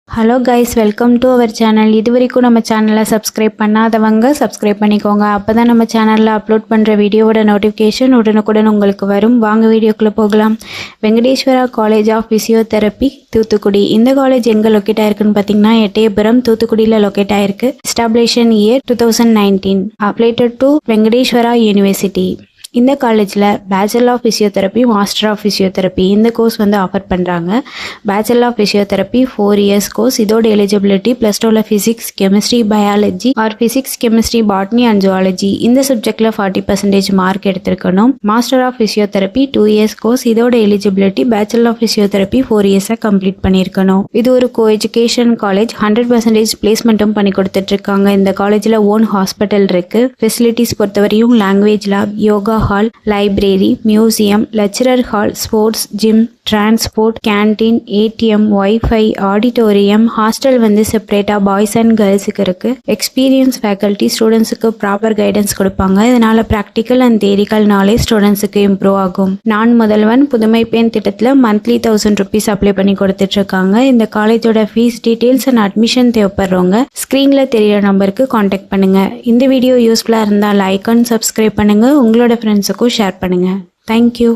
Hello guys, welcome to our channel. இது வரைக்கும் நம்ம சேனலை சப்ஸ்கிரைப் பண்ணாதவங்க சப்ஸ்கிரைப் பண்ணிக்கோங்க. அப்போ தான் நம்ம சேனலில் அப்லோட் பண்ணுற வீடியோவோட நோட்டிஃபிகேஷன் உடனுக்குடன் உங்களுக்கு வரும். வாங்க வீடியோக்குள்ளே போகலாம். Venkateswara college of physiotherapy Thoothukudi. இந்த காலேஜ் எங்கே லொக்கேட் ஆயிருக்குன்னு பார்த்தீங்கன்னா எட்டயபுரம் தூத்துக்குடியில் லொக்கேட் ஆயிருக்கு. Establishment year 2019. Affiliated to Venkateswara university. இந்த காலேஜில் bachelor of physiotherapy, master of physiotherapy இந்த கோர்ஸ் வந்து ஆஃபர் பண்ணுறாங்க. Bachelor of physiotherapy 4 years course. இதோட எலிஜிபிலிட்டி +2ல் physics, chemistry, biology or physics, chemistry, botany and zoology இந்த சப்ஜெக்டில் 40% மார்க் எடுத்திருக்கணும். Master of physiotherapy 2 years course. இதோட எலிஜிபிலிட்டி பேச்சுலர் ஆஃப் ஃபிசியோதெரப்பி 4 இயர்ஸாக கம்ப்ளீட் பண்ணியிருக்கணும். இது ஒரு கோ எஜுகேஷன் காலேஜ். 100% பிளேஸ்மெண்ட்டும் பண்ணி கொடுத்துட்ருக்காங்க. இந்த காலேஜில் ஓன் ஹாஸ்பிட்டல் இருக்குது. ஃபெசிலிட்டிஸ் பொறுத்தவரையும் language lab, yoga hall, library, museum, lecturer hall, sports, gym, transport, canteen, ATM, wifi, auditorium, hostel வந்து செப்பரேட்டாக பாய்ஸ் அண்ட் கேர்ள்ஸுக்கு இருக்குது. எக்ஸ்பீரியன்ஸ் ஃபேக்கல்ட்டி ஸ்டூடெண்ட்ஸுக்கு ப்ராப்பர் கைடன்ஸ் கொடுப்பாங்க. இதனால் ப்ராக்டிக்கல் அண்ட் தியரிக்கல் நாலேஜ் ஸ்டூடெண்ட்ஸுக்கு இம்ப்ரூவ் ஆகும். நான் முதல்வன் புதுமை பெண் திட்டத்தில் மந்த்லி 1000 rupees அப்ளை பண்ணி கொடுத்துட்ருக்காங்க. இந்த காலேஜோட ஃபீஸ் டீட்டெயில்ஸ் அண்ட் அட்மிஷன் தேவைப்படுறவங்க ஸ்க்ரீனில் தெரியிற நம்பருக்கு காண்டாக்ட் பண்ணுங்கள். இந்த வீடியோ யூஸ்ஃபுல்லாக இருந்தால் லைக் அண்ட் சப்ஸ்கிரைப் பண்ணுங்கள். உங்களோட ஃப்ரெண்ட்ஸுக்கும் ஷேர் பண்ணுங்கள். தேங்க்யூ.